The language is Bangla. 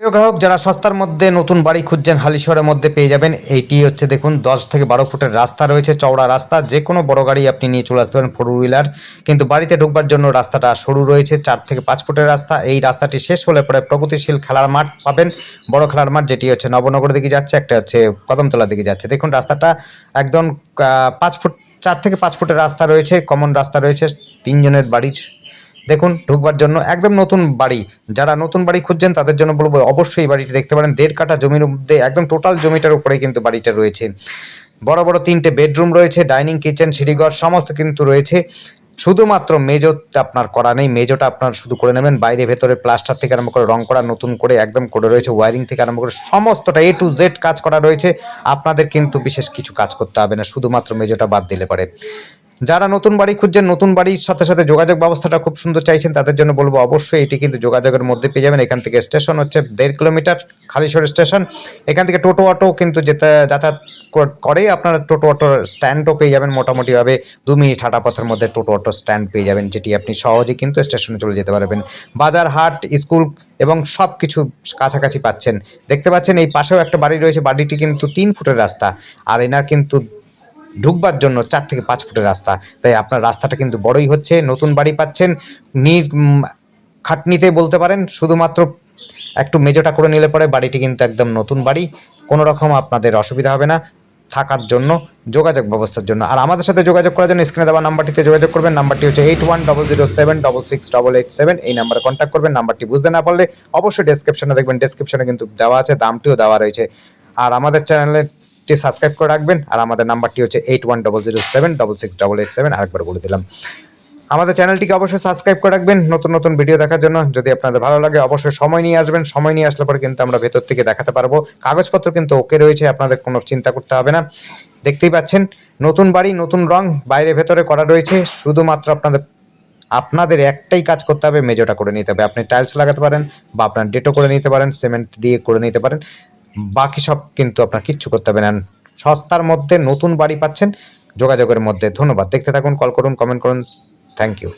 প্রিয় গ্রাহক, যারা সস্তার মধ্যে নতুন বাড়ি খুঁজছেন হালিশহরের মধ্যে পেয়ে যাবেন। এইটি হচ্ছে দেখুন 10 থেকে 12 ফুটের রাস্তা রয়েছে, চওড়া রাস্তা, যে কোনো বড় গাড়ি আপনি নিয়ে চলে আসতে পারেন, 4 হুইলার। কিন্তু বাড়িতে ঢুকবার জন্য রাস্তাটা সরু রয়েছে, 4 থেকে 5 ফুটের রাস্তা। এই রাস্তাটি শেষ হলে পরে প্রগতিশীল খেলার মাঠ পাবেন, বড় খেলার মাঠ, যেটি হচ্ছে নবনগরের দিকে যাচ্ছে, একটা হচ্ছে কদমতলার দিকে যাচ্ছে। দেখুন রাস্তাটা একদম 5 ফুট, 4 থেকে 5 ফুটের রাস্তা রয়েছে, কমন রাস্তা রয়েছে, 3 জনের বাড়ির। দেখুন ঢুকবার জন্য একদম নতুন বাড়ি, যারা নতুন বাড়ি খুঁজছেন তাদের জন্য বলবো অবশ্যই এই বাড়িটি দেখতে পারেন। 1.5 কাঠা জমির মধ্যে একদম টোটাল জমিটার উপরে কিন্তু বাড়িটা রয়েছে। বড় বড় 3টে বেডরুম রয়েছে, ডাইনিং, কিচেন, সিঁড়িঘর সমস্ত কিন্তু রয়েছে। শুধুমাত্র মেজোতে আপনার করা নেই, মেজোটা আপনার শুধু করে নেবেন। বাইরে ভেতরে প্লাস্টার থেকে আরম্ভ করে রং করা নতুন করে একদম করে রয়েছে, ওয়ারিং থেকে আরম্ভ করে সমস্তটা A to Z কাজ করা রয়েছে। আপনাদের কিন্তু বিশেষ কিছু কাজ করতে হবে না, শুধুমাত্র মেজোটা বাদ দিলে পারে। যারা নতুন বাড়ি খুঁজছেন, নতুন বাড়ির সাথে সাথে যোগাযোগ ব্যবস্থাটা খুব সুন্দর চাইছেন, তাদের জন্য বলবো অবশ্যই এটি কিন্তু যোগাযোগের মধ্যে পেয়ে যাবেন। এখান থেকে স্টেশন হচ্ছে 1.5 কিলোমিটার, খালিশহর স্টেশন। এখান থেকে টোটো অটো কিন্তু যাতায়াত করে। আপনারা টোটো অটো স্ট্যান্ডও পেয়ে যাবেন, মোটামুটিভাবে 2 মিনিট হাঁটা পথের মধ্যে টোটো অটো স্ট্যান্ড পেয়ে যাবেন, যেটি আপনি সহজে কিন্তু স্টেশনে চলে যেতে পারবেন। বাজার, হাট, স্কুল এবং সব কিছু কাছাকাছি পাচ্ছেন। দেখতে পাচ্ছেন এই পাশেও একটা বাড়ি রয়েছে, বাড়িটি কিন্তু 3 ফুটের রাস্তা, আর এনার কিন্তু ঢুকবার জন্য 4 থেকে 5 ফুটের রাস্তা। তাই আপনার রাস্তাটা কিন্তু বড়ই হচ্ছে, নতুন বাড়ি পাচ্ছেন খাটনিতে বলতে পারেন। শুধুমাত্র একটু মেজোটা করে নিলে পরে বাড়িটি কিন্তু একদম নতুন বাড়ি, কোনো রকম আপনাদের অসুবিধা হবে না থাকার জন্য, যোগাযোগ ব্যবস্থার জন্য। আর আমাদের সাথে যোগাযোগ করার জন্য স্ক্রিনে দেওয়া নাম্বারটিতে যোগাযোগ করবেন। নাম্বারটি হচ্ছে 8100766887। এই নাম্বারে কন্ট্যাক্ট করবেন। নাম্বারটি বুঝতে না পারলে অবশ্যই ডেসক্রিপশনে দেখবেন, ডেসক্রিপশনে কিন্তু দেওয়া আছে, দামটিও দেওয়া রয়েছে। আর আমাদের চ্যানেলটি সাবস্ক্রাইব করে রাখবেন। আর আমাদের নাম্বারটি হচ্ছে 8100766887। আরেকবার বলে দিলাম, আমাদের চ্যানেলটিকে অবশ্যই সাবস্ক্রাইব করে রাখবেন নতুন নতুন ভিডিও দেখার জন্য। যদি আপনাদের ভালো লাগে অবশ্যই সময় নিয়ে আসবেন, সময় নিয়ে আসলে পরে কিন্তু আমরা ভেতর থেকে দেখাতে পারবো। কাগজপত্র কিন্তু ওকে রয়েছে, আপনাদের কোনো চিন্তা করতে হবে না। দেখতেই পাচ্ছেন নতুন বাড়ি, নতুন রং, বাইরে ভেতরে করা রয়েছে। শুধুমাত্র আপনাদের একটাই কাজ করতে হবে, মেজোটা করে নিতে হবে। আপনি টাইলস লাগাতে পারেন বা আপনার ডেটো করে নিতে পারেন, সিমেন্ট দিয়ে করে নিতে পারেন, বাকি সব কিন্তু আপনার কিচ্ছু করতে হবে না। সস্তার মধ্যে নতুন বাড়ি পাচ্ছেন যোগাযোগের মধ্যে। ধন্যবাদ, দেখতে থাকুন, কল করুন, কমেন্ট করুন। Thank you.